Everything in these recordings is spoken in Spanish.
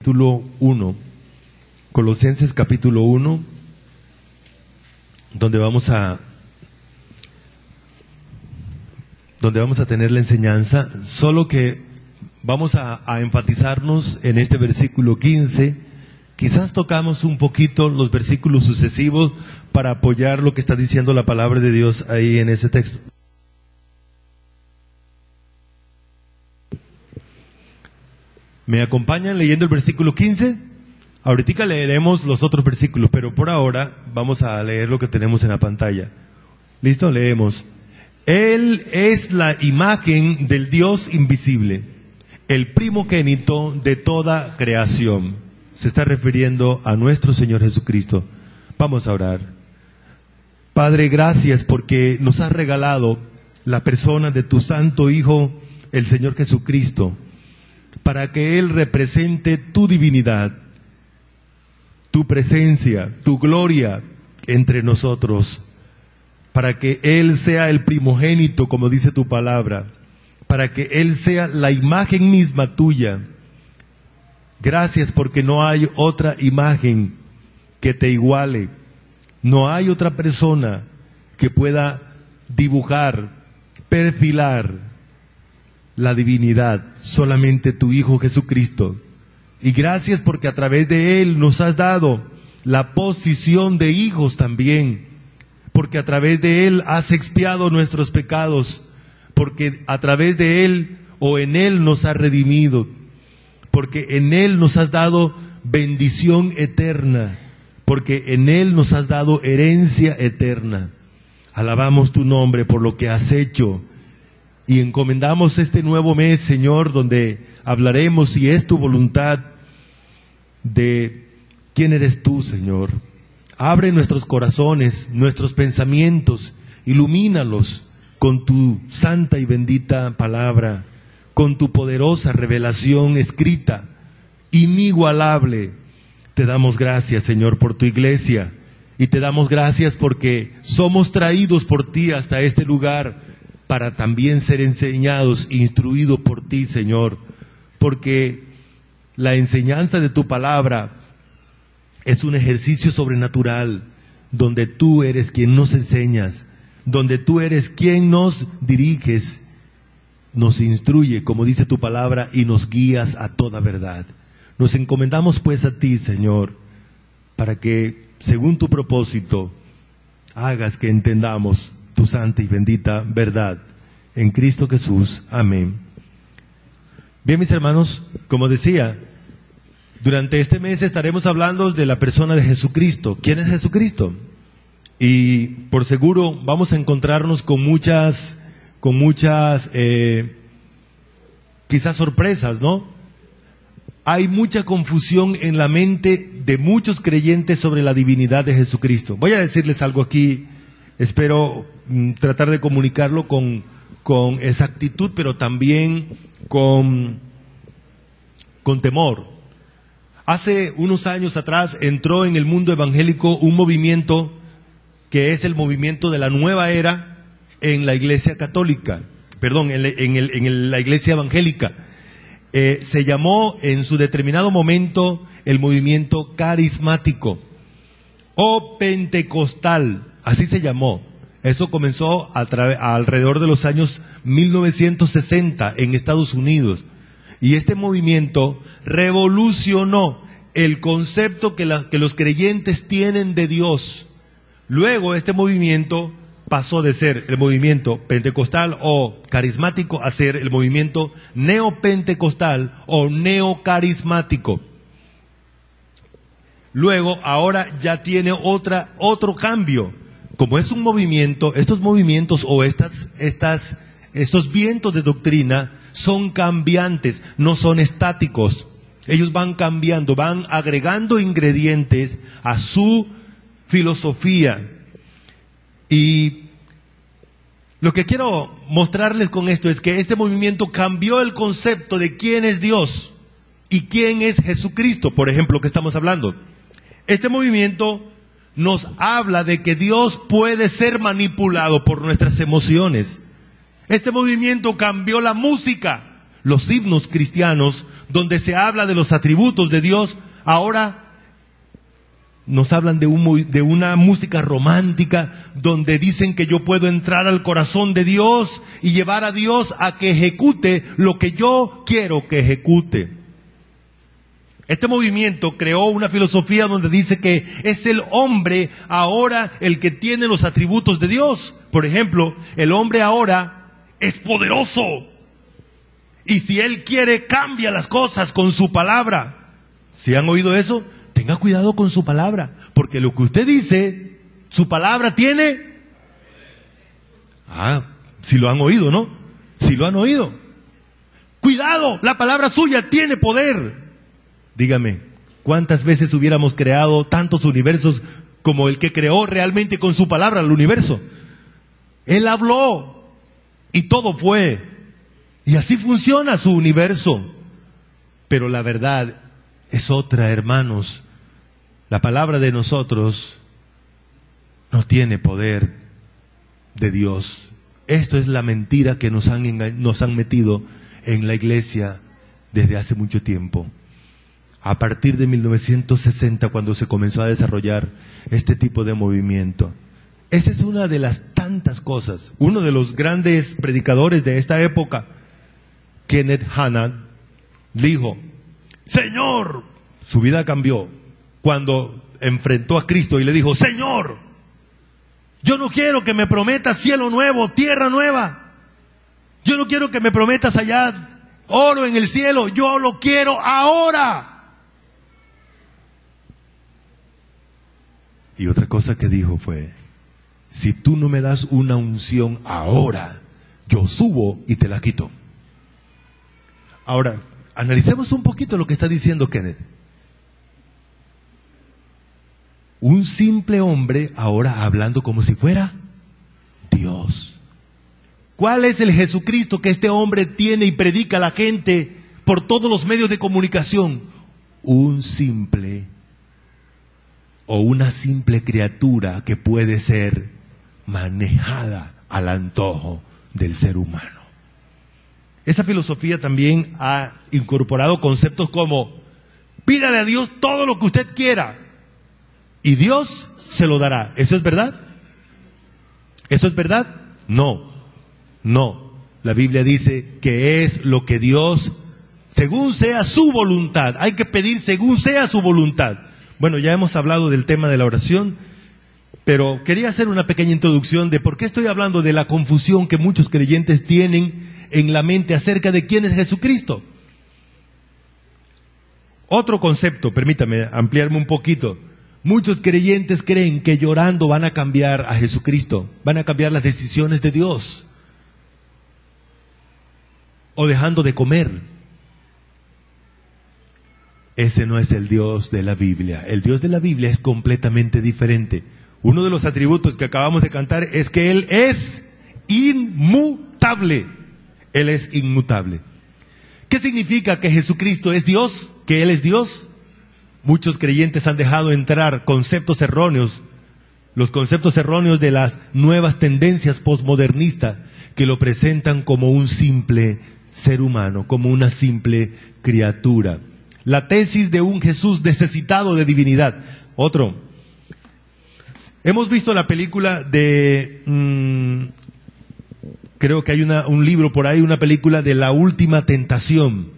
capítulo 1, Colosenses capítulo 1, donde vamos a tener la enseñanza, solo que vamos a enfatizarnos en este versículo 15. Quizás tocamos un poquito los versículos sucesivos para apoyar lo que está diciendo la palabra de Dios ahí en ese texto. ¿Me acompañan leyendo el versículo 15? Ahorita leeremos los otros versículos, pero por ahora vamos a leer lo que tenemos en la pantalla. ¿Listo? Leemos. Él es la imagen del Dios invisible, el primogénito de toda creación. Se está refiriendo a nuestro Señor Jesucristo. Vamos a orar. Padre, gracias porque nos has regalado la persona de tu Santo Hijo, el Señor Jesucristo, para que Él represente tu divinidad, tu presencia, tu gloria entre nosotros, para que Él sea el primogénito, como dice tu palabra, para que Él sea la imagen misma tuya. Gracias porque no hay otra imagen que te iguale, no hay otra persona que pueda dibujar, perfilar la divinidad, solamente tu Hijo Jesucristo. Y gracias porque a través de Él nos has dado la posición de hijos también, porque a través de Él has expiado nuestros pecados, porque a través de Él o en Él nos has redimido, porque en Él nos has dado bendición eterna, porque en Él nos has dado herencia eterna. Alabamos tu nombre por lo que has hecho. Y encomendamos este nuevo mes, Señor, donde hablaremos, si es tu voluntad, de quién eres tú, Señor. Abre nuestros corazones, nuestros pensamientos, ilumínalos con tu santa y bendita palabra, con tu poderosa revelación escrita, inigualable. Te damos gracias, Señor, por tu iglesia, y te damos gracias porque somos traídos por ti hasta este lugar, para también ser enseñados, instruidos por ti, Señor, porque la enseñanza de tu palabra es un ejercicio sobrenatural, donde tú eres quien nos enseñas, donde tú eres quien nos diriges, nos instruye, como dice tu palabra, y nos guías a toda verdad. Nos encomendamos pues a ti, Señor, para que, según tu propósito, hagas que entendamos tu santa y bendita verdad, en Cristo Jesús. Amén. Bien, mis hermanos, como decía, durante este mes estaremos hablando de la persona de Jesucristo. ¿Quién es Jesucristo? Y por seguro vamos a encontrarnos con muchas quizás sorpresas, ¿no? Hay mucha confusión en la mente de muchos creyentes sobre la divinidad de Jesucristo. Voy a decirles algo aquí. Espero tratar de comunicarlo con exactitud, pero también con temor. Hace unos años atrás entró en el mundo evangélico un movimiento que es el movimiento de la nueva era en la iglesia católica, en la iglesia evangélica. Se llamó en su determinado momento el movimiento carismático o pentecostal. Así se llamó. Eso comenzó alrededor de los años 1960 en Estados Unidos. Y este movimiento revolucionó el concepto que los creyentes tienen de Dios. Luego este movimiento pasó de ser el movimiento pentecostal o carismático a ser el movimiento neopentecostal o neocarismático. Luego, ahora ya tiene otro cambio. Como es un movimiento, estos movimientos o estos vientos de doctrina son cambiantes, no son estáticos. Ellos van cambiando, van agregando ingredientes a su filosofía. Y lo que quiero mostrarles con esto es que este movimiento cambió el concepto de quién es Dios y quién es Jesucristo, por ejemplo, que estamos hablando. Este movimiento nos habla de que Dios puede ser manipulado por nuestras emociones. Este movimiento cambió la música. los himnos cristianos, donde se habla de los atributos de Dios, ahora nos hablan de una música romántica, donde dicen que yo puedo entrar al corazón de Dios y llevar a Dios a que ejecute lo que yo quiero que ejecute. Este movimiento creó una filosofía donde dice que es el hombre ahora el que tiene los atributos de Dios. Por ejemplo, el hombre ahora es poderoso. Y si él quiere, cambia las cosas con su palabra. ¿Sí han oído eso? Tenga cuidado con su palabra, porque lo que usted dice, su palabra tiene... si lo han oído, ¿no? Si lo han oído. Cuidado, la palabra suya tiene poder. Dígame, ¿cuántas veces hubiéramos creado tantos universos como el que creó realmente con su palabra el universo? Él habló y todo fue. Y así funciona su universo. Pero la verdad es otra, hermanos. La palabra de nosotros no tiene poder de Dios. Esto es la mentira que nos han metido en la iglesia desde hace mucho tiempo. A partir de 1960, cuando se comenzó a desarrollar este tipo de movimiento. Esa es una de las tantas cosas. Uno de los grandes predicadores de esta época, Kenneth Hagin, dijo: Señor, su vida cambió cuando enfrentó a Cristo y le dijo: Señor, yo no quiero que me prometas cielo nuevo, tierra nueva. Yo no quiero que me prometas allá oro en el cielo. Yo lo quiero ahora. Y otra cosa que dijo fue: si tú no me das una unción ahora, yo subo y te la quito. Ahora, analicemos un poquito lo que está diciendo Kenneth. Un simple hombre ahora hablando como si fuera Dios. ¿Cuál es el Jesucristo que este hombre tiene y predica a la gente por todos los medios de comunicación? Un simple o una simple criatura que puede ser manejada al antojo del ser humano. Esa filosofía también ha incorporado conceptos como: pídale a Dios todo lo que usted quiera y Dios se lo dará. ¿Eso es verdad? ¿Eso es verdad? No. La Biblia dice que es lo que Dios, según sea su voluntad. Hay que pedir según sea su voluntad. Bueno, ya hemos hablado del tema de la oración, pero quería hacer una pequeña introducción de por qué estoy hablando de la confusión que muchos creyentes tienen en la mente acerca de quién es Jesucristo. Otro concepto, permítame ampliarme un poquito. Muchos creyentes creen que llorando van a cambiar a Jesucristo, van a cambiar las decisiones de Dios, o dejando de comer. Ese no es el Dios de la Biblia. El Dios de la Biblia es completamente diferente. Uno de los atributos que acabamos de cantar es que Él es inmutable. Él es inmutable. ¿Qué significa que Jesucristo es Dios? ¿Que Él es Dios? Muchos creyentes han dejado entrar conceptos erróneos, los conceptos erróneos de las nuevas tendencias postmodernistas, que lo presentan como un simple ser humano, como una simple criatura. La tesis de un Jesús necesitado de divinidad. Otro. Hemos visto la película de... creo que hay un libro por ahí, una película de La Última Tentación.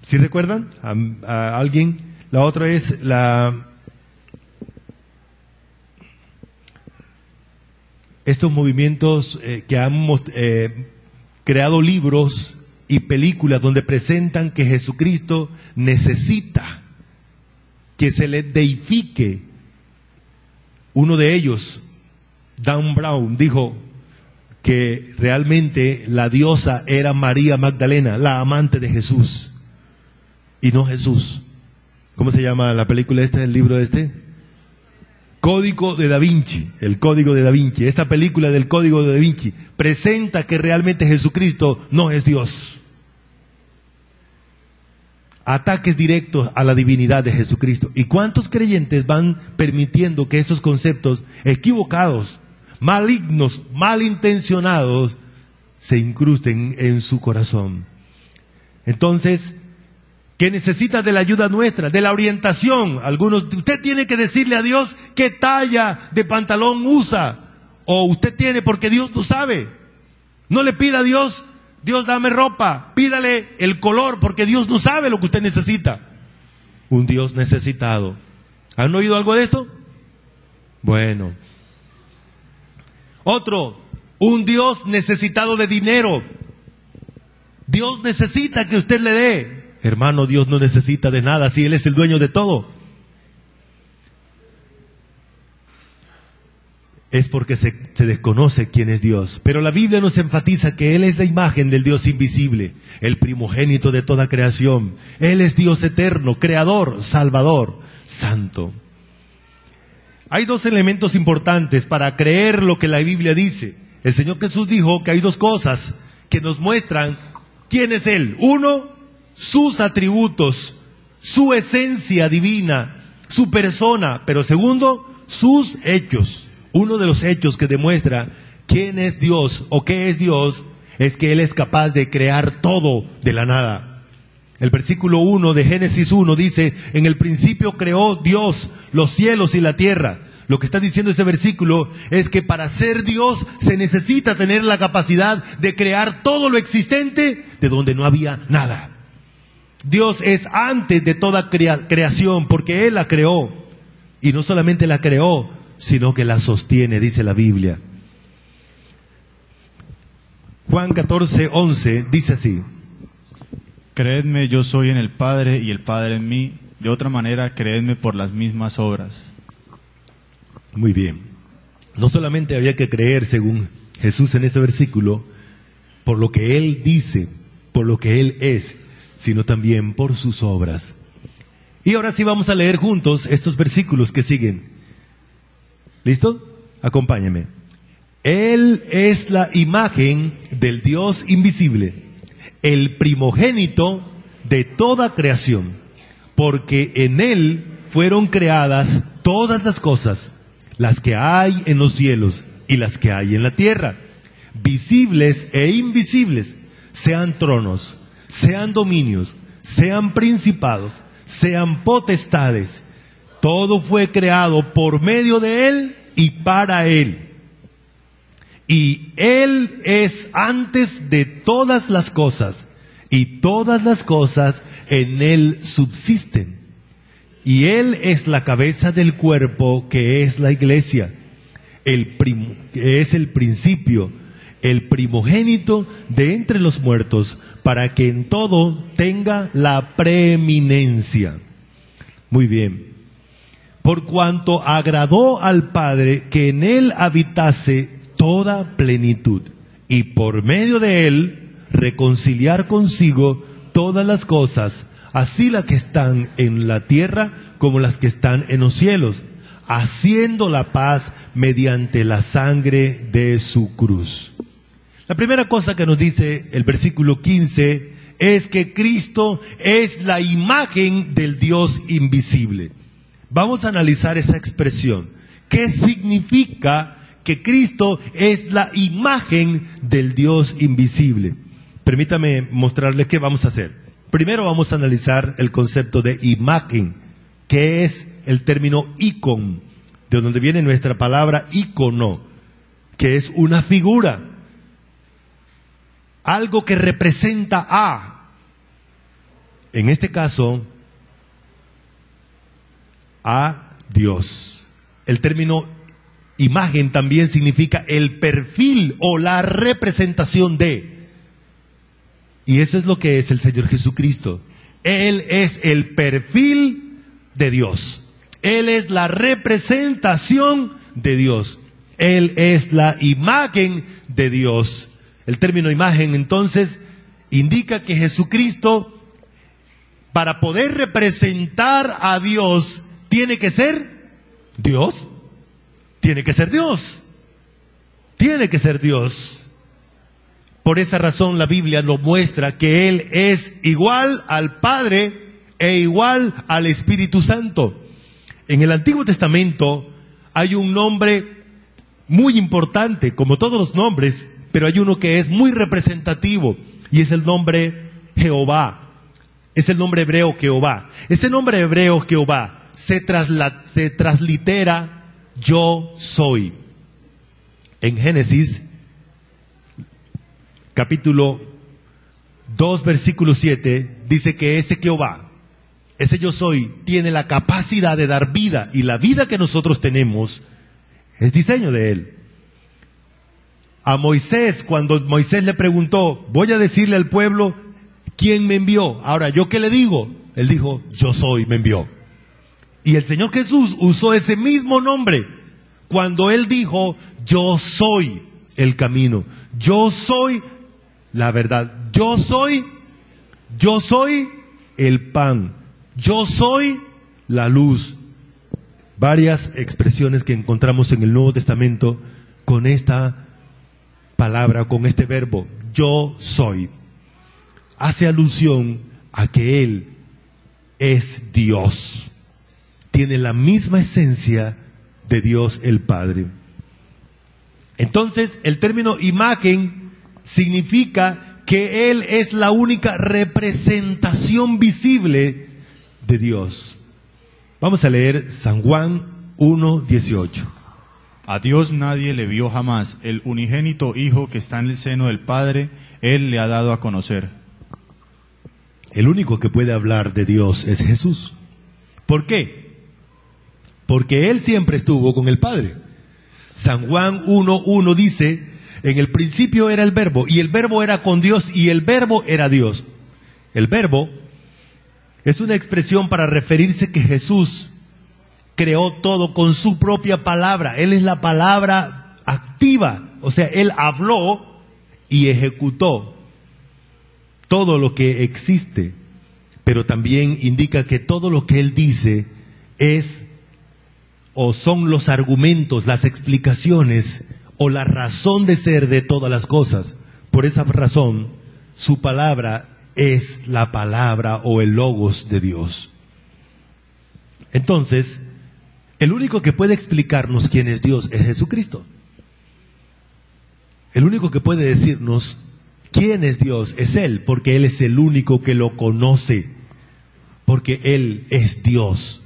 ¿Sí recuerdan? ¿A alguien? La otra es estos movimientos que han creado libros y películas donde presentan que Jesucristo necesita que se le deifique. Uno de ellos, Dan Brown, dijo que realmente la diosa era María Magdalena, la amante de Jesús, y no Jesús. ¿Cómo se llama la película esta, el libro este? Código de Da Vinci, el Código de Da Vinci. Esta película del Código de Da Vinci presenta que realmente Jesucristo no es Dios. Ataques directos a la divinidad de Jesucristo. ¿Y cuántos creyentes van permitiendo que estos conceptos equivocados, malignos, malintencionados, se incrusten en su corazón? Entonces, ¿qué necesita de la ayuda nuestra? De la orientación. Algunos, usted tiene que decirle a Dios qué talla de pantalón usa. O usted tiene, porque Dios no sabe. No le pida a Dios, Dios dame ropa. Pídale el color, porque Dios no sabe lo que usted necesita. Un Dios necesitado. ¿Han oído algo de esto? Bueno. Otro, un Dios necesitado de dinero. Dios necesita que usted le dé. Hermano, Dios no necesita de nada si Él es el dueño de todo. Es porque se desconoce quién es Dios. Pero la Biblia nos enfatiza que Él es la imagen del Dios invisible, el primogénito de toda creación. Él es Dios eterno, creador, salvador, santo. Hay dos elementos importantes para creer lo que la Biblia dice. El Señor Jesús dijo que hay dos cosas que nos muestran quién es Él. Uno, sus atributos, su esencia divina, su persona. Pero segundo, sus hechos. Uno de los hechos que demuestra quién es Dios o qué es Dios es que Él es capaz de crear todo de la nada. El versículo 1 de Génesis 1 dice, en el principio creó Dios los cielos y la tierra. Lo que está diciendo ese versículo es que para ser Dios se necesita tener la capacidad de crear todo lo existente de donde no había nada. Dios es antes de toda creación porque Él la creó. Y no solamente la creó, sino que la sostiene, dice la Biblia. Juan 14:11 dice así: Creedme, yo soy en el Padre y el Padre en mí. De otra manera, creedme por las mismas obras. Muy bien. No solamente había que creer, según Jesús en este versículo, por lo que Él dice, por lo que Él es, sino también por sus obras. Y ahora sí vamos a leer juntos estos versículos que siguen. ¿Listo? Acompáñame. Él es la imagen del Dios invisible, el primogénito de toda creación, porque en Él fueron creadas todas las cosas, las que hay en los cielos y las que hay en la tierra, visibles e invisibles, sean tronos, sean dominios, sean principados, sean potestades. Todo fue creado por medio de Él y para Él. Y Él es antes de todas las cosas, y todas las cosas en Él subsisten. Y Él es la cabeza del cuerpo, que es la iglesia, que es el principio, el primogénito de entre los muertos, para que en todo tenga la preeminencia. Muy bien. Por cuanto agradó al Padre que en Él habitase toda plenitud, y por medio de Él reconciliar consigo todas las cosas, así las que están en la tierra como las que están en los cielos, haciendo la paz mediante la sangre de su cruz. La primera cosa que nos dice el versículo 15 es que Cristo es la imagen del Dios invisible. Vamos a analizar esa expresión. ¿Qué significa que Cristo es la imagen del Dios invisible? Permítame mostrarles qué vamos a hacer. Primero vamos a analizar el concepto de imagen, que es el término icon, de donde viene nuestra palabra ícono, que es una figura, algo que representa a, en este caso, a Dios. El término imagen también significa el perfil o la representación de. Y eso es lo que es el Señor Jesucristo. Él es el perfil de Dios. Él es la representación de Dios. Él es la imagen de Dios. El término imagen entonces indica que Jesucristo, para poder representar a Dios, tiene que ser Dios. Tiene que ser Dios. Tiene que ser Dios. Por esa razón la Biblia nos muestra que Él es igual al Padre e igual al Espíritu Santo. En el Antiguo Testamento hay un nombre muy importante, como todos los nombres, pero hay uno que es muy representativo, y es el nombre Jehová. Es el nombre hebreo Jehová. Ese nombre hebreo Jehová se translitera yo soy. En Génesis, capítulo 2, versículo 7, dice que ese Jehová, ese yo soy, tiene la capacidad de dar vida, y la vida que nosotros tenemos es diseño de él. A Moisés, cuando Moisés le preguntó, voy a decirle al pueblo quién me envió. Ahora, ¿yo qué le digo? Él dijo, yo soy, me envió. Y el Señor Jesús usó ese mismo nombre cuando Él dijo, yo soy el camino, yo soy la verdad, yo soy el pan, yo soy la luz. Varias expresiones que encontramos en el Nuevo Testamento con esta palabra, con este verbo, yo soy. Hace alusión a que Él es Dios. Tiene la misma esencia de Dios el Padre. Entonces, el término imagen significa que Él es la única representación visible de Dios. Vamos a leer San Juan 1:18. A Dios nadie le vio jamás. El unigénito Hijo que está en el seno del Padre, Él le ha dado a conocer. El único que puede hablar de Dios es Jesús. ¿Por qué? Porque Él siempre estuvo con el Padre. San Juan 1:1 dice, en el principio era el Verbo, y el Verbo era con Dios, y el Verbo era Dios. El Verbo es una expresión para referirse que Jesús creó todo con su propia palabra. Él es la palabra activa, o sea, Él habló y ejecutó todo lo que existe, pero también indica que todo lo que Él dice es o son los argumentos, las explicaciones o la razón de ser de todas las cosas. Por esa razón, su palabra es la palabra o el logos de Dios. Entonces, el único que puede explicarnos quién es Dios es Jesucristo. El único que puede decirnos quién es Dios es Él, porque Él es el único que lo conoce, porque Él es Dios.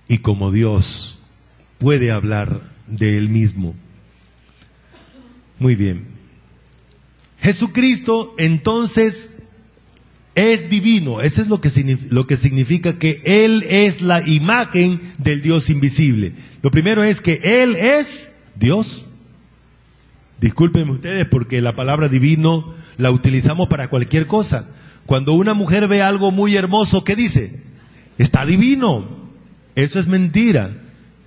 Y como Dios puede hablar de Él mismo. Muy bien. Jesucristo entonces es divino. Eso es lo que significa que Él es la imagen del Dios invisible. Lo primero es que Él es Dios. Discúlpenme ustedes porque la palabra divino la utilizamos para cualquier cosa. Cuando una mujer ve algo muy hermoso, ¿qué dice? Está divino. Eso es mentira.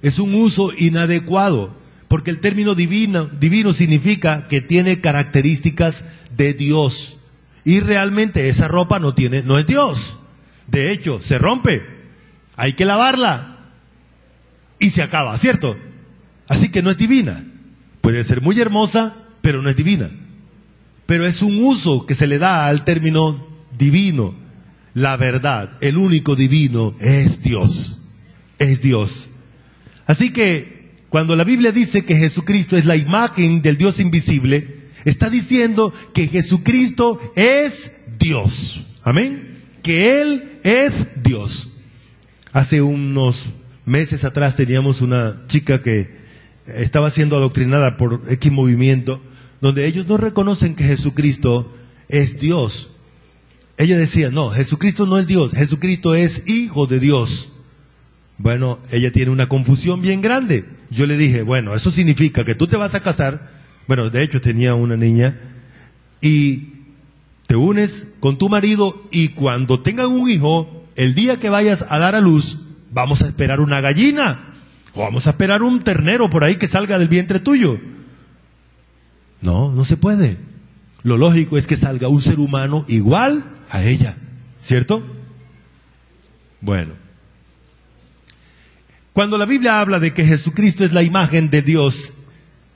Es un uso inadecuado. Porque el término divino significa que tiene características de Dios. Y realmente esa ropa no es Dios. De hecho, se rompe. Hay que lavarla. Y se acaba, ¿cierto? Así que no es divina. Puede ser muy hermosa, pero no es divina. Pero es un uso que se le da al término divino. La verdad, el único divino es Dios. Es Dios. Así que cuando la Biblia dice que Jesucristo es la imagen del Dios invisible, está diciendo que Jesucristo es Dios. Amén. Que Él es Dios. Hace unos meses atrás teníamos una chica que estaba siendo adoctrinada por X movimiento, donde ellos no reconocen que Jesucristo es Dios. Ella decía, no, Jesucristo no es Dios, Jesucristo es Hijo de Dios. Bueno, ella tiene una confusión bien grande. Yo le dije, bueno, eso significa que tú te vas a casar. Bueno, de hecho tenía una niña. Y te unes con tu marido y cuando tengan un hijo, el día que vayas a dar a luz, vamos a esperar una gallina. O vamos a esperar un ternero por ahí que salga del vientre tuyo. No, no se puede. Lo lógico es que salga un ser humano igual a ella. ¿Cierto? Bueno. Cuando la Biblia habla de que Jesucristo es la imagen de Dios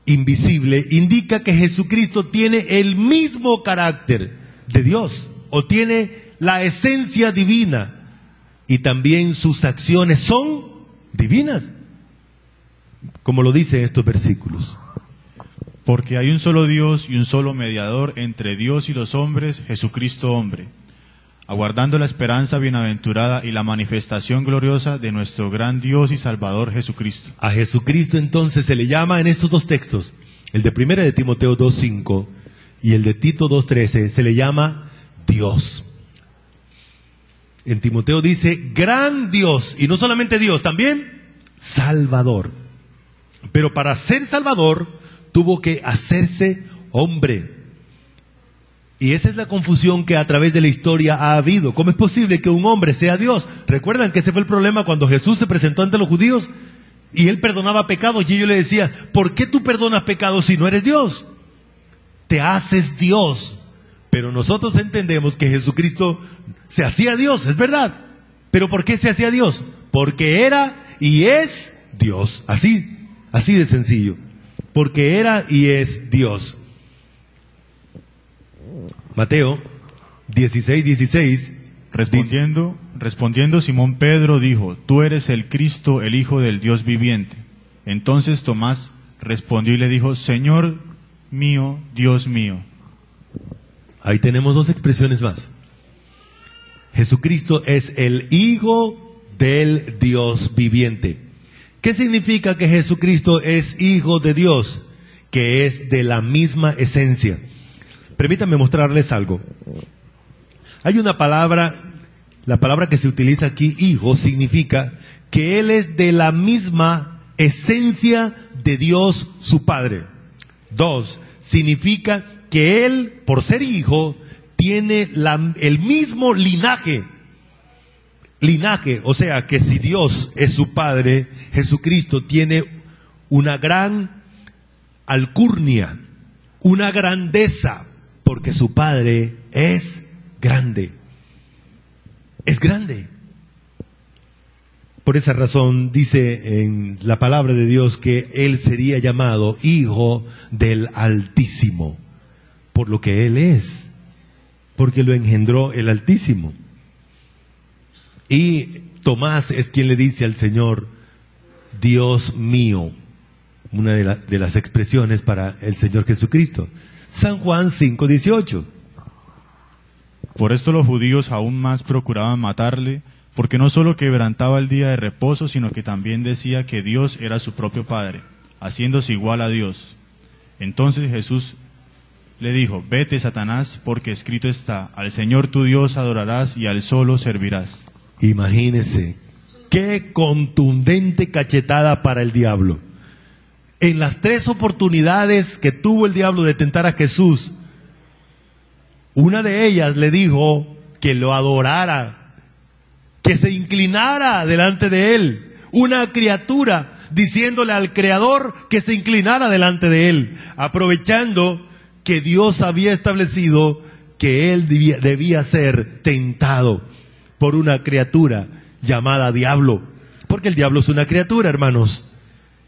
invisible, indica que Jesucristo tiene el mismo carácter de Dios, o tiene la esencia divina, y también sus acciones son divinas, como lo dicen estos versículos. Porque hay un solo Dios y un solo mediador entre Dios y los hombres, Jesucristo hombre, aguardando la esperanza bienaventurada y la manifestación gloriosa de nuestro gran Dios y Salvador Jesucristo. A Jesucristo entonces se le llama en estos dos textos, el de 1 de Timoteo 2:5 y el de Tito 2:13, se le llama Dios. En Timoteo dice gran Dios, y no solamente Dios, también Salvador. Pero para ser Salvador tuvo que hacerse hombre. Y esa es la confusión que a través de la historia ha habido. ¿Cómo es posible que un hombre sea Dios? ¿Recuerdan que ese fue el problema cuando Jesús se presentó ante los judíos? Y él perdonaba pecados y ellos le decían, ¿por qué tú perdonas pecados si no eres Dios? Te haces Dios. Pero nosotros entendemos que Jesucristo se hacía Dios, es verdad. ¿Pero por qué se hacía Dios? Porque era y es Dios. Así de sencillo. Porque era y es Dios. Mateo 16:16. Respondiendo Simón Pedro dijo, tú eres el Cristo, el Hijo del Dios viviente. Entonces Tomás respondió y le dijo, Señor mío, Dios mío. Ahí tenemos dos expresiones más. Jesucristo es el Hijo del Dios viviente. ¿Qué significa que Jesucristo es Hijo de Dios? Que es de la misma esencia. Permítanme mostrarles algo. Hay una palabra, la palabra que se utiliza aquí, hijo, significa que Él es de la misma esencia de Dios su Padre. 2, significa que Él, por ser hijo, tiene el mismo linaje. Linaje, o sea que si Dios es su Padre, Jesucristo tiene una gran alcurnia, una grandeza, porque su Padre es grande. Es grande. Por esa razón dice en la palabra de Dios que Él sería llamado Hijo del Altísimo, por lo que Él es, porque lo engendró el Altísimo. Y Tomás es quien le dice al Señor, Dios mío, una de las expresiones para el Señor Jesucristo. San Juan 5:18. Por esto los judíos aún más procuraban matarle, porque no solo quebrantaba el día de reposo, sino que también decía que Dios era su propio Padre, haciéndose igual a Dios. Entonces Jesús le dijo, vete Satanás, porque escrito está, al Señor tu Dios adorarás y a Él solo servirás. Imagínense, qué contundente cachetada para el diablo. En las 3 oportunidades que tuvo el diablo de tentar a Jesús, una de ellas le dijo que lo adorara, que se inclinara delante de él. Una criatura diciéndole al Creador que se inclinara delante de él, aprovechando que Dios había establecido que él debía ser tentado por una criatura llamada diablo. Porque el diablo es una criatura, hermanos.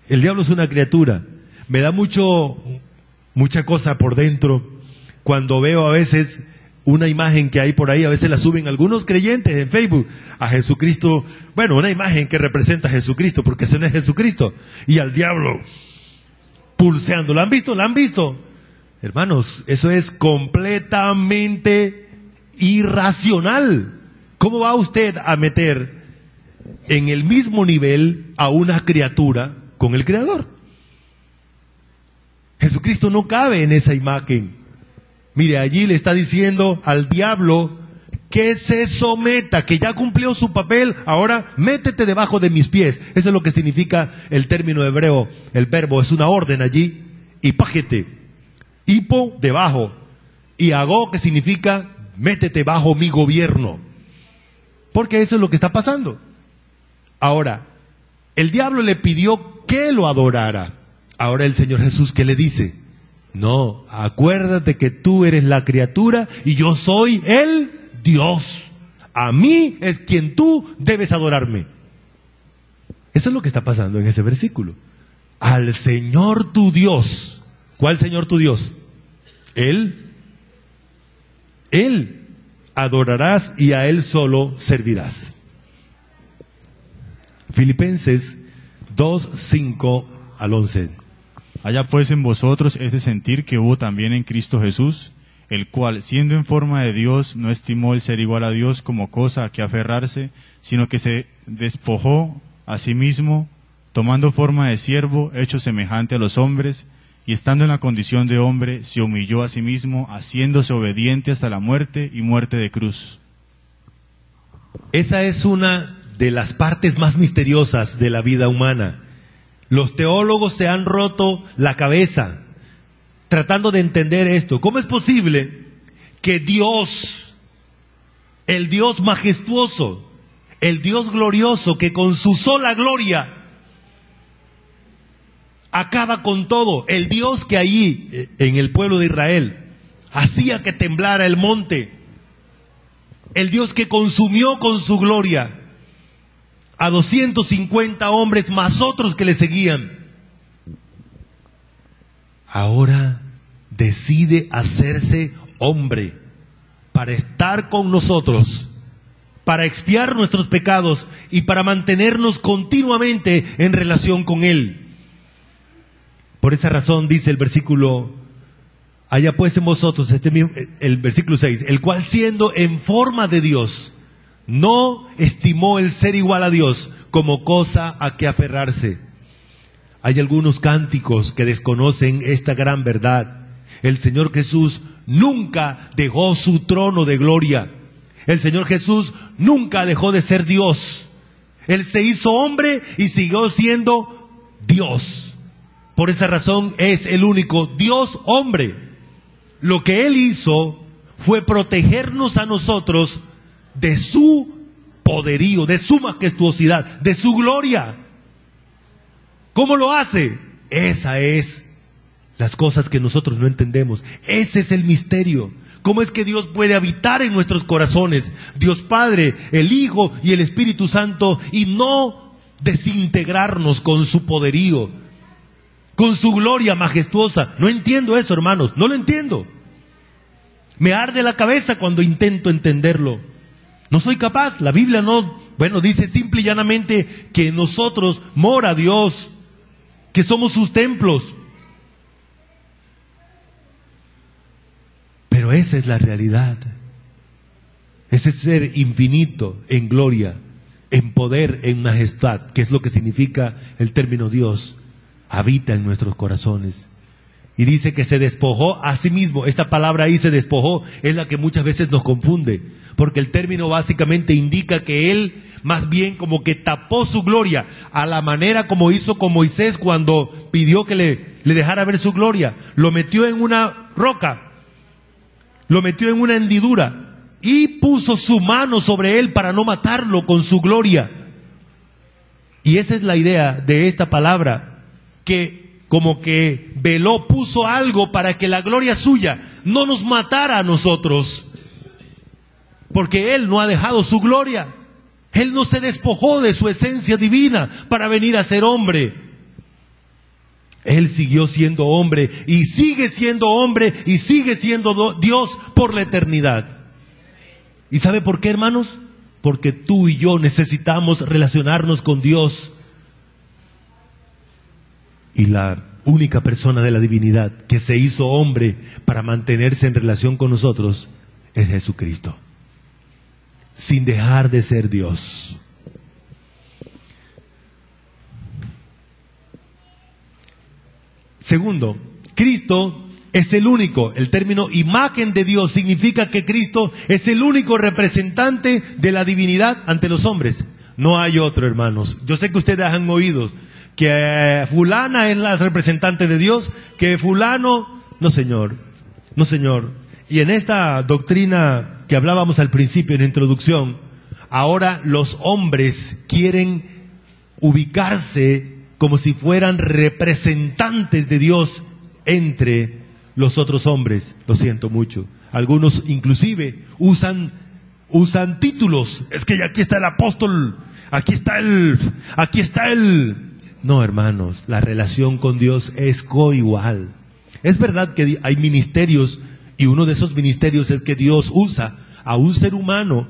El diablo es una criatura. Me da mucha cosa por dentro cuando veo a veces una imagen que hay por ahí, a veces la suben algunos creyentes en Facebook, a Jesucristo, bueno, una imagen que representa a Jesucristo, porque ese no es Jesucristo, y al diablo pulseando. ¿La han visto? ¿La han visto? Hermanos, eso es completamente irracional. ¿Cómo va usted a meter en el mismo nivel a una criatura con el Creador? Jesucristo no cabe en esa imagen. Mire, allí le está diciendo al diablo que se someta, que ya cumplió su papel, ahora métete debajo de mis pies. Eso es lo que significa el término hebreo, el verbo, es una orden allí. Hipágete, hipo, debajo, y agó, que significa métete bajo mi gobierno. Porque eso es lo que está pasando. Ahora, el diablo le pidió que lo adorara. Ahora el Señor Jesús, ¿qué le dice? No, acuérdate que tú eres la criatura y yo soy el Dios. A mí es quien tú debes adorarme. Eso es lo que está pasando en ese versículo. Al Señor tu Dios. ¿Cuál Señor tu Dios? Él adorarás y a Él solo servirás. Filipenses 2:5 al 11. Haya pues en vosotros ese sentir que hubo también en Cristo Jesús, el cual, siendo en forma de Dios, no estimó el ser igual a Dios como cosa a que aferrarse, sino que se despojó a sí mismo, tomando forma de siervo, hecho semejante a los hombres, y estando en la condición de hombre, se humilló a sí mismo, haciéndose obediente hasta la muerte y muerte de cruz. Esa es una de las partes más misteriosas de la vida humana. Los teólogos se han roto la cabeza tratando de entender esto. ¿Cómo es posible que Dios, el Dios majestuoso, el Dios glorioso, que con su sola gloria acaba con todo, el Dios que allí en el pueblo de Israel hacía que temblara el monte, el Dios que consumió con su gloria a 250 hombres más otros que le seguían, ahora decide hacerse hombre para estar con nosotros, para expiar nuestros pecados y para mantenernos continuamente en relación con Él. Por esa razón dice el versículo, haya pues en vosotros, el versículo 6, el cual siendo en forma de Dios, no estimó el ser igual a Dios como cosa a que aferrarse. Hay algunos cánticos que desconocen esta gran verdad. El Señor Jesús nunca dejó su trono de gloria. El Señor Jesús nunca dejó de ser Dios. Él se hizo hombre y siguió siendo Dios. Por esa razón es el único Dios hombre. Lo que Él hizo fue protegernos a nosotros de su poderío, de su majestuosidad, de su gloria. ¿Cómo lo hace? Esa es las cosas que nosotros no entendemos. Ese es el misterio. ¿Cómo es que Dios puede habitar en nuestros corazones? Dios Padre, el Hijo y el Espíritu Santo, y no desintegrarnos con su poderío, con su gloria majestuosa. No entiendo eso, hermanos, no lo entiendo. Me arde la cabeza cuando intento entenderlo. No soy capaz. La Biblia dice simple y llanamente que en nosotros mora Dios, que somos sus templos. Pero esa es la realidad. Ese ser infinito en gloria, en poder, en majestad, que es lo que significa el término Dios, habita en nuestros corazones. Y dice que se despojó a sí mismo. Esta palabra ahí, se despojó, es la que muchas veces nos confunde, porque el término básicamente indica que Él más bien como que tapó su gloria, a la manera como hizo con Moisés cuando pidió que le dejara ver su gloria. Lo metió en una roca, lo metió en una hendidura y puso su mano sobre él para no matarlo con su gloria. Y esa es la idea de esta palabra, que como que veló, puso algo para que la gloria suya no nos matara a nosotros, porque Él no ha dejado su gloria. Él no se despojó de su esencia divina para venir a ser hombre. Él siguió siendo hombre y sigue siendo Dios por la eternidad. ¿Y sabe por qué, hermanos? Porque tú y yo necesitamos relacionarnos con Dios. Y la única persona de la divinidad que se hizo hombre para mantenerse en relación con nosotros es Jesucristo, sin dejar de ser Dios. Segundo, Cristo es el único. El término imagen de Dios significa que Cristo es el único representante de la divinidad ante los hombres. No hay otro, hermanos. Yo sé que ustedes han oído que fulana es la representante de Dios, que fulano... No, señor. No, señor. Y en esta doctrina que hablábamos al principio en la introducción, ahora los hombres quieren ubicarse como si fueran representantes de Dios entre los otros hombres. Lo siento mucho. Algunos inclusive usan títulos. Es que aquí está el apóstol, aquí está el... No, hermanos, la relación con Dios es coigual. Es verdad que hay ministerios, y uno de esos ministerios es que Dios usa a un ser humano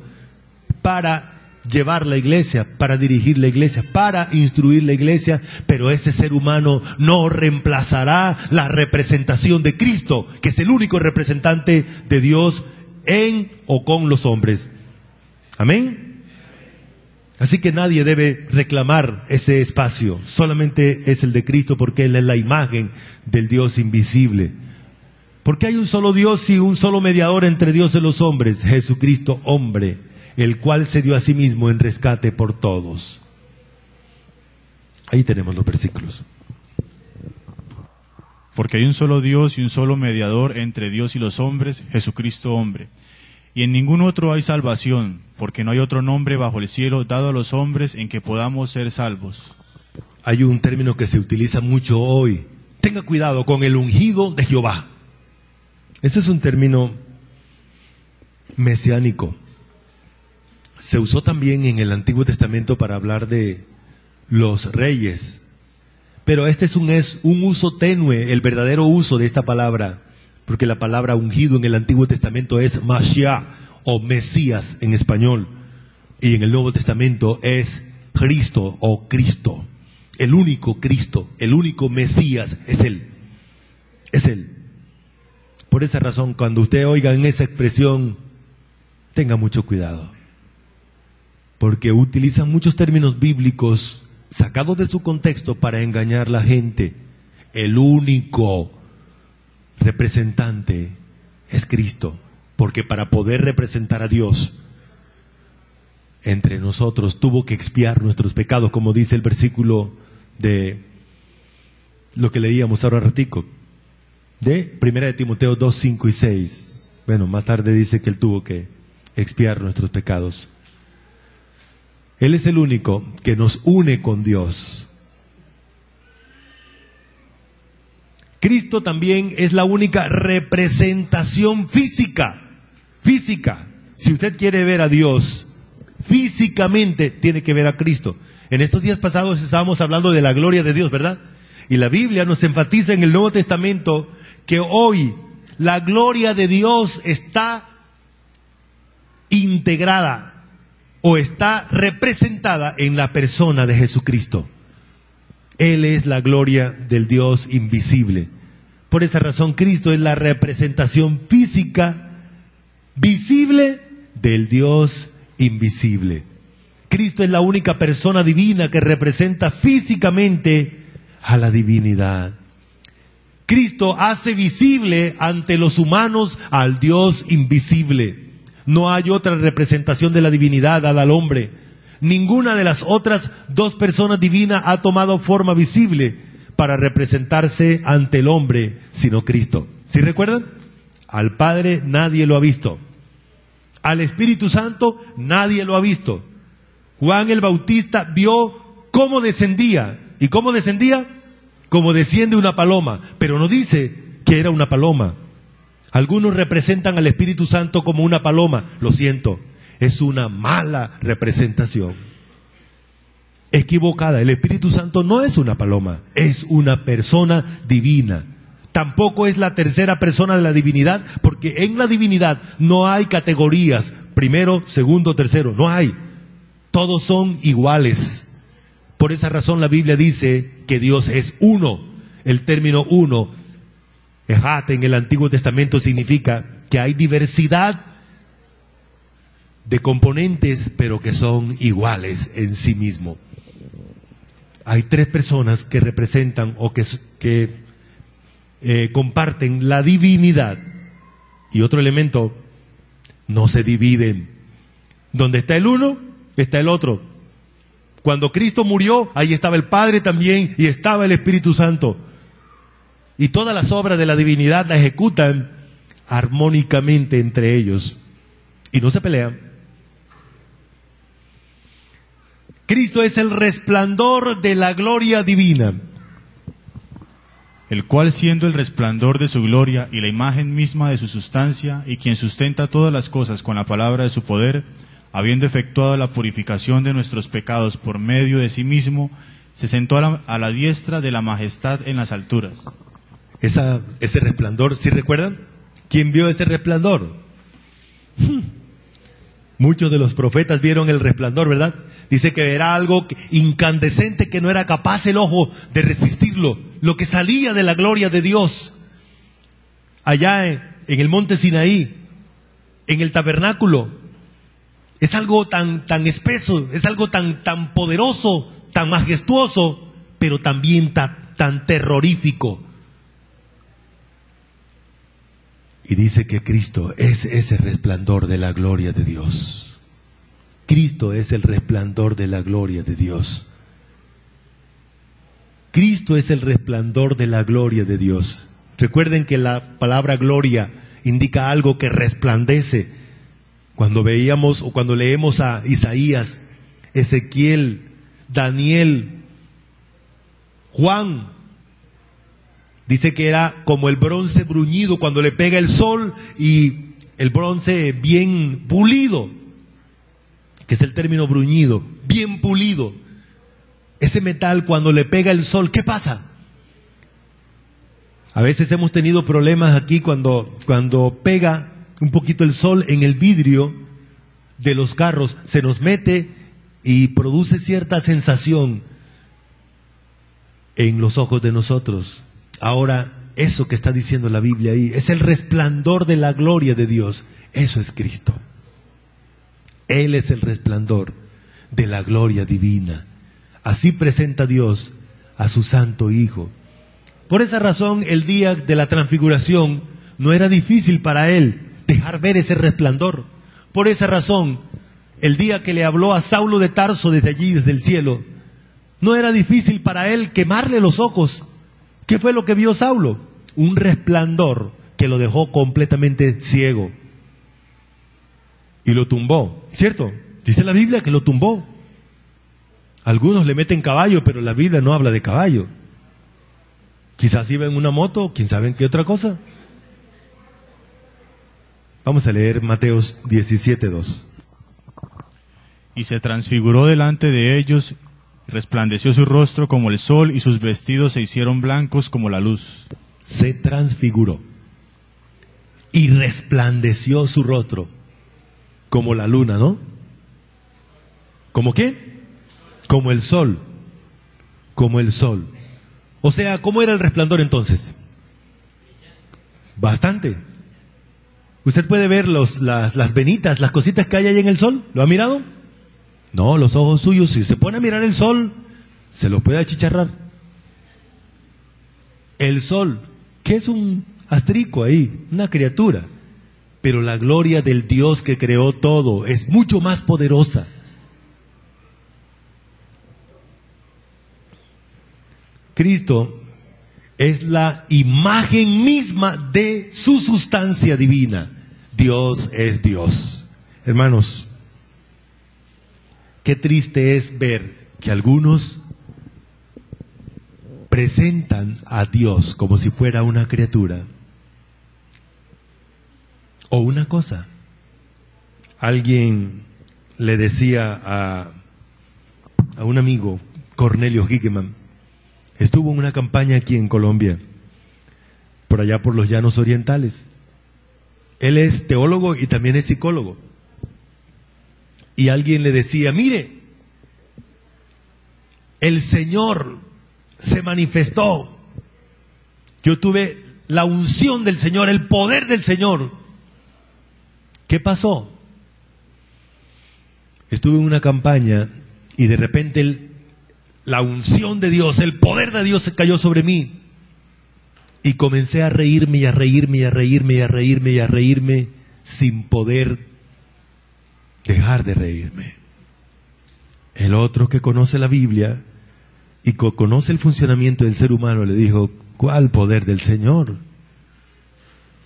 para llevar la iglesia, para dirigir la iglesia, para instruir la iglesia, pero ese ser humano no reemplazará la representación de Cristo, que es el único representante de Dios en o con los hombres. Amén. Así que nadie debe reclamar ese espacio, solamente es el de Cristo, porque Él es la imagen del Dios invisible. Porque hay un solo Dios y un solo mediador entre Dios y los hombres, Jesucristo hombre, el cual se dio a sí mismo en rescate por todos. Ahí tenemos los versículos. Porque hay un solo Dios y un solo mediador entre Dios y los hombres, Jesucristo hombre. Y en ningún otro hay salvación, porque no hay otro nombre bajo el cielo dado a los hombres en que podamos ser salvos. Hay un término que se utiliza mucho hoy. Tenga cuidado con el ungido de Jehová. Ese es un término mesiánico. Se usó también en el Antiguo Testamento para hablar de los reyes. Pero este es un uso tenue, el verdadero uso de esta palabra. Porque la palabra ungido en el Antiguo Testamento es Mashiach o Mesías en español. Y en el Nuevo Testamento es Cristo o Cristo. El único Cristo, el único Mesías es Él. Es Él. Por esa razón, cuando usted oiga en esa expresión, tenga mucho cuidado. Porque utilizan muchos términos bíblicos sacados de su contexto para engañar a la gente. El único representante es Cristo. Porque para poder representar a Dios entre nosotros, tuvo que expiar nuestros pecados, como dice el versículo de lo que leíamos ahora ratico. De 1 de Timoteo 2, 5 y 6. Bueno, más tarde dice que Él tuvo que expiar nuestros pecados. Él es el único que nos une con Dios. Cristo también es la única representación física. Física. Si usted quiere ver a Dios físicamente, tiene que ver a Cristo. En estos días pasados estábamos hablando de la gloria de Dios, ¿verdad? Y la Biblia nos enfatiza en el Nuevo Testamento que hoy la gloria de Dios está integrada o está representada en la persona de Jesucristo. Él es la gloria del Dios invisible. Por esa razón, Cristo es la representación física, visible, del Dios invisible. Cristo es la única persona divina que representa físicamente a la divinidad. Cristo hace visible ante los humanos al Dios invisible. No hay otra representación de la divinidad dada al hombre. Ninguna de las otras dos personas divinas ha tomado forma visible para representarse ante el hombre, sino Cristo. ¿Sí recuerdan? Al Padre nadie lo ha visto. Al Espíritu Santo nadie lo ha visto. Juan el Bautista vio cómo descendía. ¿Y cómo descendía? Como desciende una paloma, pero no dice que era una paloma. Algunos representan al Espíritu Santo como una paloma. Lo siento, es una mala representación. Equivocada. El Espíritu Santo no es una paloma, es una persona divina. Tampoco es la tercera persona de la divinidad, porque en la divinidad no hay categorías, primero, segundo, tercero, no hay. Todos son iguales. Por esa razón la Biblia dice que Dios es uno. El término uno, Ejat, en el Antiguo Testamento significa que hay diversidad de componentes, pero que son iguales en sí mismo. Hay tres personas que representan o que comparten la divinidad. Y otro elemento, no se dividen. Donde está el uno, está el otro. Cuando Cristo murió, ahí estaba el Padre también y estaba el Espíritu Santo. Y todas las obras de la divinidad la ejecutan armónicamente entre ellos. Y no se pelean. Cristo es el resplandor de la gloria divina. El cual, siendo el resplandor de su gloria y la imagen misma de su sustancia, y quien sustenta todas las cosas con la palabra de su poder, habiendo efectuado la purificación de nuestros pecados por medio de sí mismo, se sentó a la diestra de la majestad en las alturas. Ese resplandor, ¿sí recuerdan? ¿Quién vio ese resplandor? Muchos de los profetas vieron el resplandor, ¿verdad? Dice que era algo incandescente que no era capaz el ojo de resistirlo. Lo que salía de la gloria de Dios. Allá en el monte Sinaí, en el tabernáculo. Es algo tan espeso, es algo tan poderoso, tan majestuoso, pero también tan terrorífico. Y dice que Cristo es ese resplandor de la gloria de Dios. Cristo es el resplandor de la gloria de Dios. Cristo es el resplandor de la gloria de Dios. Recuerden que la palabra gloria indica algo que resplandece. Cuando veíamos o cuando leemos a Isaías, Ezequiel, Daniel, Juan, dice que era como el bronce bruñido cuando le pega el sol, y el bronce bien pulido, que es el término bruñido, bien pulido. Ese metal cuando le pega el sol, ¿qué pasa? A veces hemos tenido problemas aquí cuando pega un poquito el sol en el vidrio de los carros, se nos mete y produce cierta sensación en los ojos de nosotros. Ahora, eso que está diciendo la Biblia ahí, es el resplandor de la gloria de Dios. Eso es Cristo. Él es el resplandor de la gloria divina. Así presenta Dios a su Santo Hijo. Por esa razón, el día de la transfiguración no era difícil para Él dejar ver ese resplandor. Por esa razón, el día que le habló a Saulo de Tarso desde allí, desde el cielo, no era difícil para Él quemarle los ojos. ¿Qué fue lo que vio Saulo? Un resplandor que lo dejó completamente ciego. Y lo tumbó, ¿cierto? Dice la Biblia que lo tumbó. Algunos le meten caballo, pero la Biblia no habla de caballo. Quizás iba en una moto, quién sabe en qué otra cosa. Vamos a leer Mateos 17:2. Y se transfiguró delante de ellos, resplandeció su rostro como el sol, y sus vestidos se hicieron blancos como la luz. Se transfiguró y resplandeció su rostro como la luna, ¿no? ¿Cómo qué? Como el sol. Como el sol. O sea, ¿cómo era el resplandor entonces? Bastante. Usted puede ver las venitas, las cositas que hay ahí en el sol. ¿Lo ha mirado? No, los ojos suyos, si se pone a mirar el sol, se lo puede achicharrar. El sol, que es un astrico ahí, una criatura. Pero la gloria del Dios que creó todo es mucho más poderosa. Cristo es la imagen misma de su sustancia divina. Dios es Dios. Hermanos, qué triste es ver que algunos presentan a Dios como si fuera una criatura o una cosa. Alguien le decía a un amigo, Cornelio Hickman, estuvo en una campaña aquí en Colombia, por allá por los llanos orientales. Él es teólogo y también es psicólogo. Y alguien le decía, mire, el Señor se manifestó. Yo tuve la unción del Señor, el poder del Señor. ¿Qué pasó? Estuve en una campaña y de repente la unción de Dios, el poder de Dios se cayó sobre mí. Y comencé a reírme y a reírme y a reírme y a reírme y a reírme sin poder dejar de reírme. El otro que conoce la Biblia y conoce el funcionamiento del ser humano le dijo, ¿cuál poder del Señor?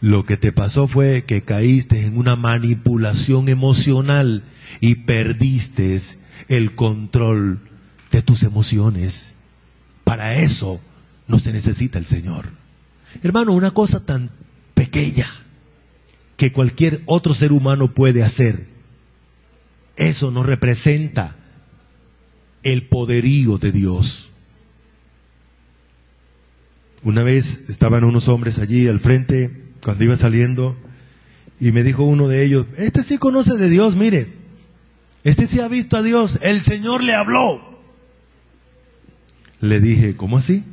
Lo que te pasó fue que caíste en una manipulación emocional y perdiste el control de tus emociones. Para eso no se necesita el Señor. Hermano, una cosa tan pequeña que cualquier otro ser humano puede hacer, eso no representa el poderío de Dios. Una vez estaban unos hombres allí al frente cuando iba saliendo y me dijo uno de ellos, este sí conoce de Dios, mire, Este sí ha visto a Dios, el Señor le habló. Le dije, ¿cómo así?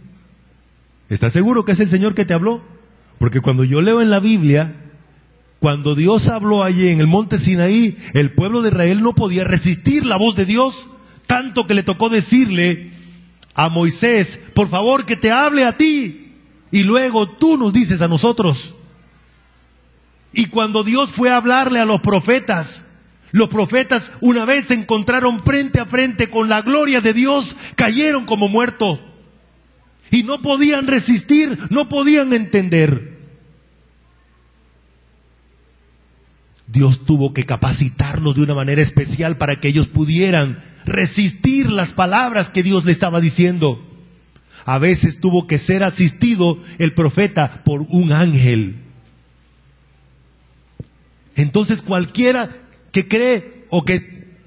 ¿Estás seguro que es el Señor que te habló? Porque cuando yo leo en la Biblia, cuando Dios habló allí en el monte Sinaí, el pueblo de Israel no podía resistir la voz de Dios, tanto que le tocó decirle a Moisés, por favor que te hable a ti, y luego tú nos dices a nosotros. Y cuando Dios fue a hablarle a los profetas una vez se encontraron frente a frente con la gloria de Dios, cayeron como muertos. Y no podían resistir, no podían entender. Dios tuvo que capacitarlos de una manera especial para que ellos pudieran resistir las palabras que Dios le estaba diciendo. A veces tuvo que ser asistido el profeta por un ángel. Entonces cualquiera que cree o que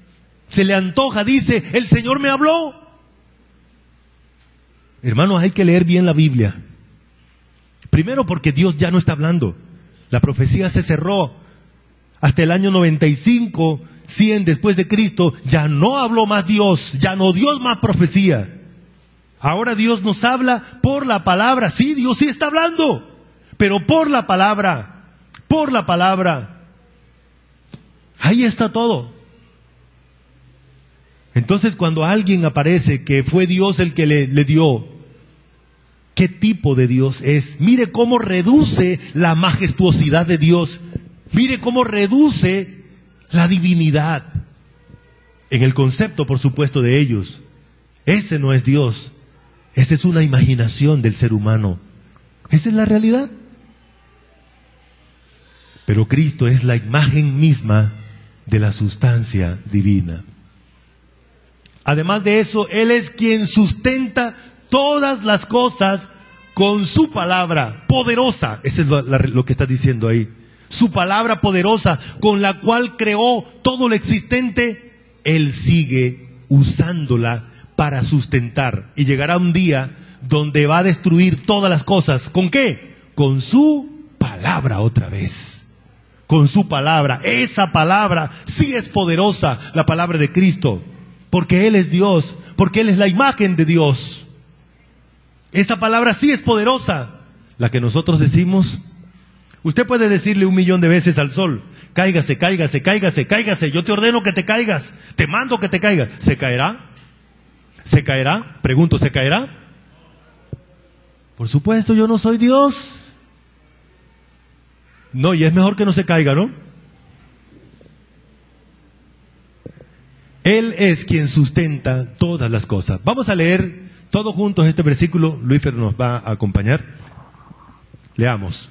se le antoja dice, el Señor me habló. Hermanos, hay que leer bien la Biblia. Primero porque Dios ya no está hablando. La profecía se cerró. Hasta el año 95, 100 después de Cristo, ya no habló más Dios, ya no dio más profecía. Ahora Dios nos habla por la palabra. Sí, Dios sí está hablando, pero por la palabra. Ahí está todo. Entonces cuando alguien aparece que fue Dios el que le dio, ¿qué tipo de Dios es? Mire cómo reduce la majestuosidad de Dios. Mire cómo reduce la divinidad. En el concepto, por supuesto, de ellos. Ese no es Dios. Esa es una imaginación del ser humano. Esa es la realidad. Pero Cristo es la imagen misma de la sustancia divina. Además de eso, Él es quien sustenta todas las cosas con su palabra poderosa. Eso es lo que está diciendo ahí. Su palabra poderosa con la cual creó todo lo existente, Él sigue usándola para sustentar. Y llegará un día donde va a destruir todas las cosas. ¿Con qué? Con su palabra otra vez. Con su palabra. Esa palabra sí es poderosa, la palabra de Cristo. Porque Él es Dios, porque Él es la imagen de Dios. Esa palabra sí es poderosa. La que nosotros decimos, usted puede decirle 1.000.000 de veces al sol, cáigase, cáigase, cáigase, cáigase, yo te ordeno que te caigas, te mando que te caigas. ¿Se caerá? ¿Se caerá? Pregunto, ¿se caerá? Por supuesto, yo no soy Dios. No, y es mejor que no se caiga, ¿no? Él es quien sustenta todas las cosas. Vamos a leer todos juntos este versículo. Luífer nos va a acompañar. Leamos.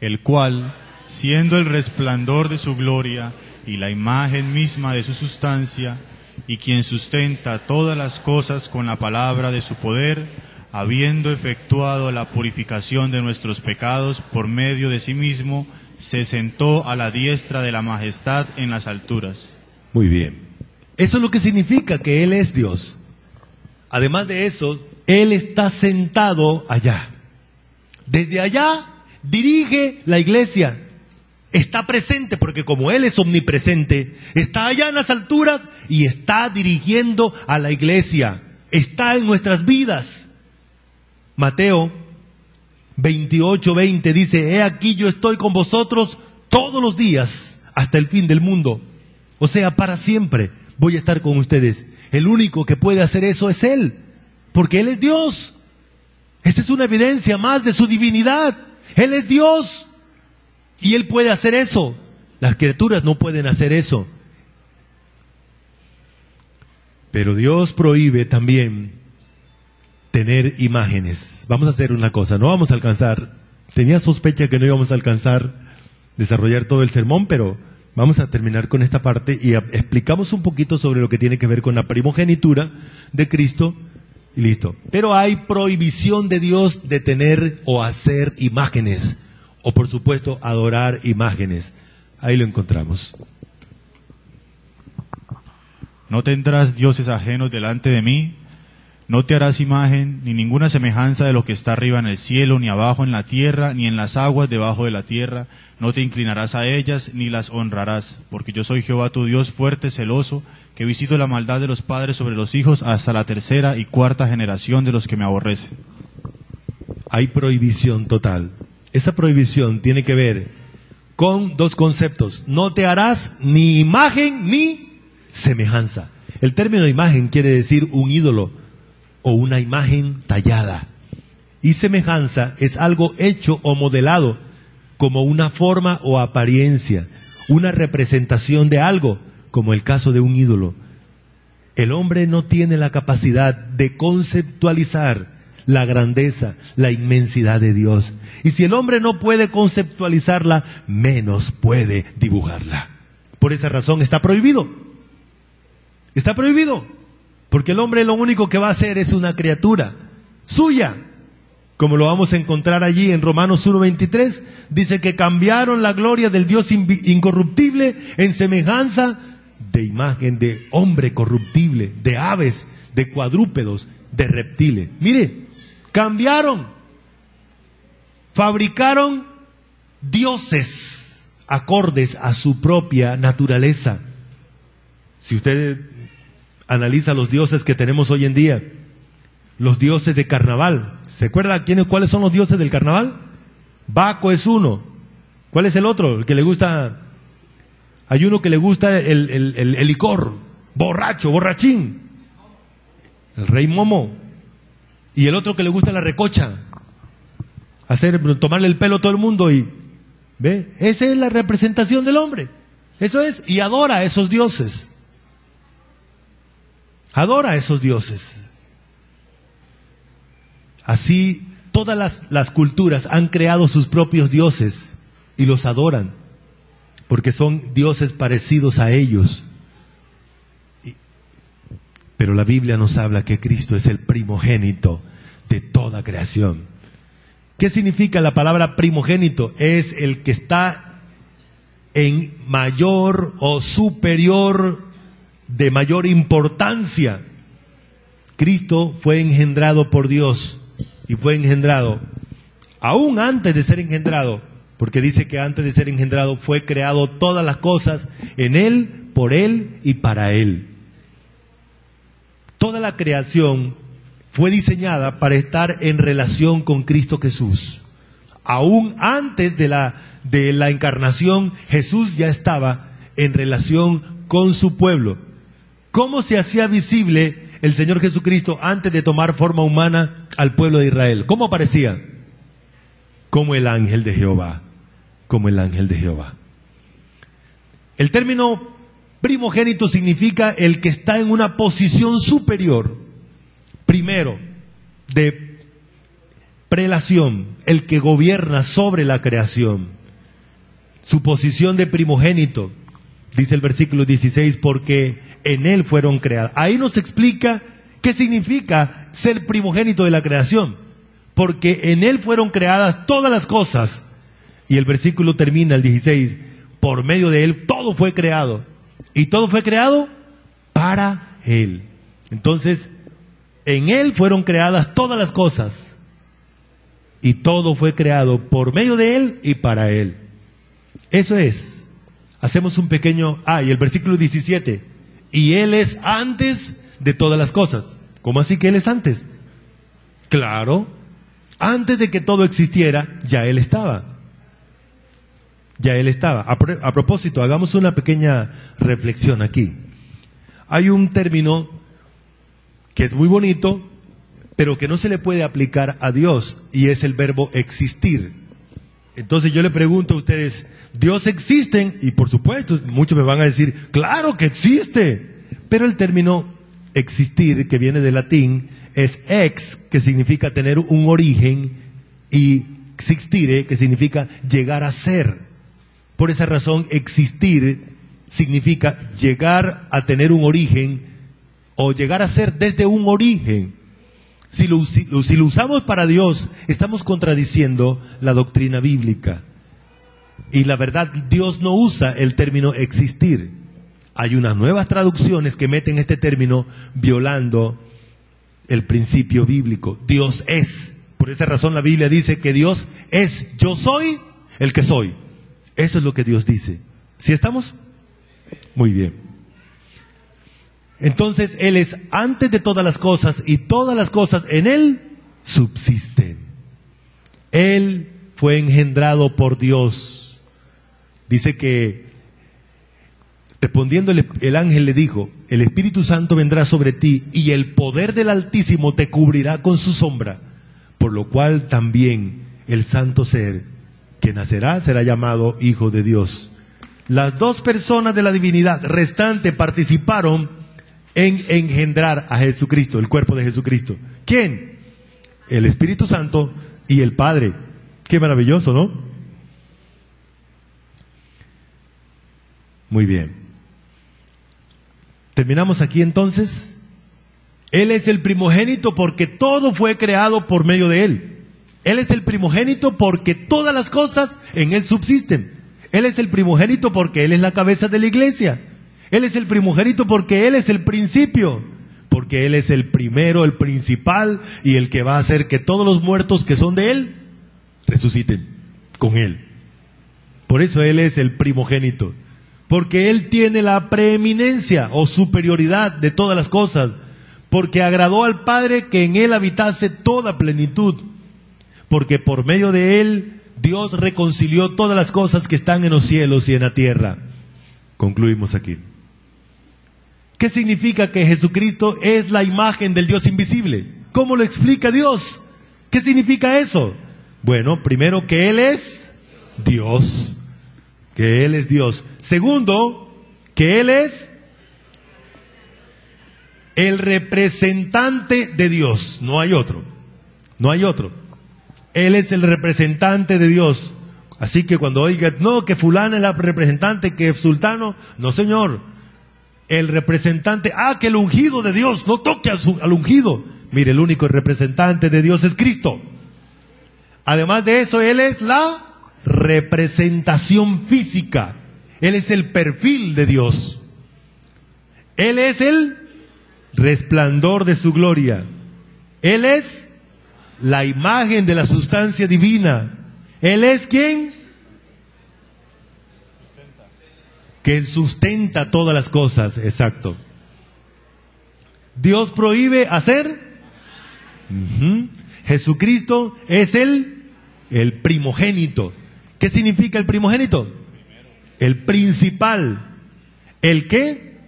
El cual, siendo el resplandor de su gloria y la imagen misma de su sustancia, y quien sustenta todas las cosas con la palabra de su poder, habiendo efectuado la purificación de nuestros pecados por medio de sí mismo, se sentó a la diestra de la majestad en las alturas. Muy bien. Eso es lo que significa que Él es Dios. Además de eso, Él está sentado allá. Desde allá dirige la iglesia. Está presente porque como Él es omnipresente, está allá en las alturas y está dirigiendo a la iglesia. Está en nuestras vidas. Mateo 28:20 dice, he aquí yo estoy con vosotros todos los días hasta el fin del mundo. O sea, para siempre voy a estar con ustedes. El único que puede hacer eso es Él, porque Él es Dios. Esta es una evidencia más de su divinidad. Él es Dios y Él puede hacer eso. Las criaturas no pueden hacer eso. Pero Dios prohíbe también tener imágenes. Vamos a hacer una cosa, no vamos a alcanzar, tenía sospecha que no íbamos a alcanzar desarrollar todo el sermón, pero vamos a terminar con esta parte y explicamos un poquito sobre lo que tiene que ver con la primogenitura de Cristo y listo. Pero hay prohibición de Dios de tener o hacer imágenes, o por supuesto adorar imágenes. Ahí lo encontramos. No tendrás dioses ajenos delante de mí. No te harás imagen ni ninguna semejanza de lo que está arriba en el cielo, ni abajo en la tierra, ni en las aguas debajo de la tierra. No te inclinarás a ellas, ni las honrarás, porque yo soy Jehová tu Dios fuerte, celoso, que visito la maldad de los padres sobre los hijos hasta la tercera y cuarta generación de los que me aborrecen. Hay prohibición total. Esa prohibición tiene que ver con dos conceptos. No te harás ni imagen ni semejanza. El término imagen quiere decir un ídolo o una imagen tallada. Y semejanza es algo hecho o modelado, como una forma o apariencia, una representación de algo, como el caso de un ídolo. El hombre no tiene la capacidad de conceptualizar la grandeza, la inmensidad de Dios. Y si el hombre no puede conceptualizarla, menos puede dibujarla. Por esa razón está prohibido. Está prohibido. Porque el hombre lo único que va a hacer es una criatura suya. Como lo vamos a encontrar allí en Romanos 1:23, dice que cambiaron la gloria del Dios incorruptible en semejanza de imagen de hombre corruptible, de aves, de cuadrúpedos, de reptiles. Mire, cambiaron, fabricaron dioses acordes a su propia naturaleza. Si usted analiza los dioses que tenemos hoy en día, los dioses de carnaval, ¿se acuerda cuáles son los dioses del carnaval? Baco es uno. ¿Cuál es el otro? El que le gusta, hay uno que le gusta el licor, borracho, borrachín, el rey Momo. Y el otro que le gusta la recocha, tomarle el pelo a todo el mundo y, ¿ve? Esa es la representación del hombre. Eso es, y adora a esos dioses. Adora a esos dioses. Así, todas las culturas han creado sus propios dioses y los adoran, porque son dioses parecidos a ellos. Pero la Biblia nos habla que Cristo es el primogénito de toda creación. ¿Qué significa la palabra primogénito? Es el que está en mayor o superior, de mayor importancia. Cristo fue engendrado por Dios y fue engendrado aún antes de ser engendrado, porque dice que antes de ser engendrado fue creado todas las cosas en Él, por Él y para Él. Toda la creación fue diseñada para estar en relación con Cristo Jesús. Aún antes de la encarnación, Jesús ya estaba en relación con su pueblo. ¿Cómo se hacía visible el Señor Jesucristo antes de tomar forma humana al pueblo de Israel? ¿Cómo aparecía? Como el ángel de Jehová. Como el ángel de Jehová. El término primogénito significa el que está en una posición superior, primero, de prelación, el que gobierna sobre la creación. Su posición de primogénito, dice el versículo 16, porque en él fueron creadas. Ahí nos explica qué significa ser primogénito de la creación, porque en él fueron creadas todas las cosas. Y el versículo termina, el 16, por medio de él todo fue creado. Y todo fue creado para él. Entonces, en él fueron creadas todas las cosas. Y todo fue creado por medio de él y para él. Eso es. Hacemos un pequeño... y el versículo 17. Y él es antes de todas las cosas. ¿Cómo así que él es antes? Claro. Antes de que todo existiera, ya él estaba. Ya él estaba. A propósito, hagamos una pequeña reflexión aquí. Hay un término que es muy bonito, pero que no se le puede aplicar a Dios, y es el verbo existir. Entonces yo le pregunto a ustedes, ¿Dios existe? Y por supuesto, muchos me van a decir, claro que existe. Pero el término existir, que viene del latín, es ex, que significa tener un origen, y existire, que significa llegar a ser. Por esa razón, existir significa llegar a tener un origen o llegar a ser desde un origen. Si lo usamos para Dios, estamos contradiciendo la doctrina bíblica. Y la verdad, Dios no usa el término existir. Hay unas nuevas traducciones que meten este término violando el principio bíblico. Dios es. Por esa razón la Biblia dice que Dios es, yo soy el que soy. Eso es lo que Dios dice. ¿Sí estamos? Muy bien. Entonces Él es antes de todas las cosas y todas las cosas en Él subsisten. Él fue engendrado por Dios. Dice que respondiendo el ángel le dijo: el Espíritu Santo vendrá sobre ti y el poder del Altísimo te cubrirá con su sombra, por lo cual también el santo ser que nacerá será llamado Hijo de Dios. Las dos personas de la divinidad restante participaron en engendrar a Jesucristo, el cuerpo de Jesucristo. ¿Quién? El Espíritu Santo y el Padre. Qué maravilloso, ¿no? Muy bien. Terminamos aquí entonces. Él es el primogénito porque todo fue creado por medio de Él. Él es el primogénito porque todas las cosas en Él subsisten. Él es el primogénito porque Él es la cabeza de la iglesia. Él es el primogénito porque Él es el principio. Porque Él es el primero, el principal y el que va a hacer que todos los muertos que son de Él resuciten con Él. Por eso Él es el primogénito. Porque Él tiene la preeminencia o superioridad de todas las cosas. Porque agradó al Padre que en Él habitase toda plenitud. Porque por medio de Él Dios reconcilió todas las cosas que están en los cielos y en la tierra. Concluimos aquí. ¿Qué significa que Jesucristo es la imagen del Dios invisible? ¿Cómo lo explica Dios? ¿Qué significa eso? Bueno, primero que Él es Dios. Que Él es Dios. Segundo, que Él es el representante de Dios. No hay otro. No hay otro. Él es el representante de Dios. Así que cuando oiga, no, que fulano es la representante, que sultano, no señor. El representante, que el ungido de Dios, no toque al ungido. Mire, el único representante de Dios es Cristo. Además de eso, Él es la representación física. Él es el perfil de Dios. Él es el resplandor de su gloria. Él es la imagen de la sustancia divina. Él es quien que sustenta todas las cosas. Exacto. Dios prohíbe hacer. Jesucristo es el primogénito. ¿Qué significa el primogénito? El principal. ¿El qué?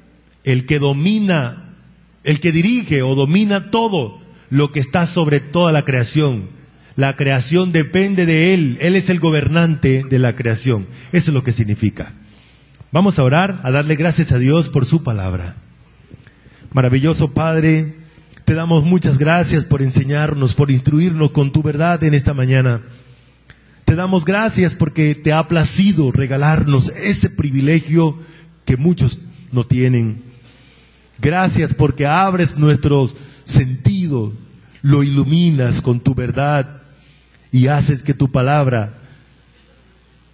El que domina, el que dirige o domina todo lo que está sobre toda la creación. La creación depende de Él. Él es el gobernante de la creación. Eso es lo que significa. Vamos a orar, a darle gracias a Dios por su palabra. Maravilloso Padre, te damos muchas gracias por enseñarnos, por instruirnos con tu verdad en esta mañana. Te damos gracias porque te ha placido regalarnos ese privilegio que muchos no tienen. Gracias porque abres nuestros sentidos, lo iluminas con tu verdad y haces que tu palabra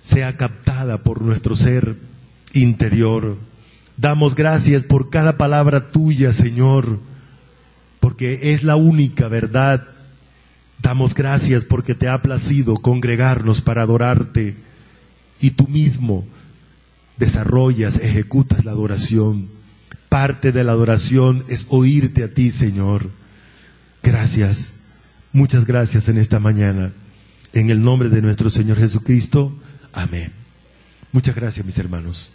sea captada por nuestro ser interior. Damos gracias por cada palabra tuya, Señor, porque es la única verdad. Damos gracias porque te ha placido congregarnos para adorarte y tú mismo desarrollas, ejecutas la adoración. Parte de la adoración es oírte a ti, Señor. Gracias, muchas gracias en esta mañana. En el nombre de nuestro Señor Jesucristo, amén. Muchas gracias, mis hermanos.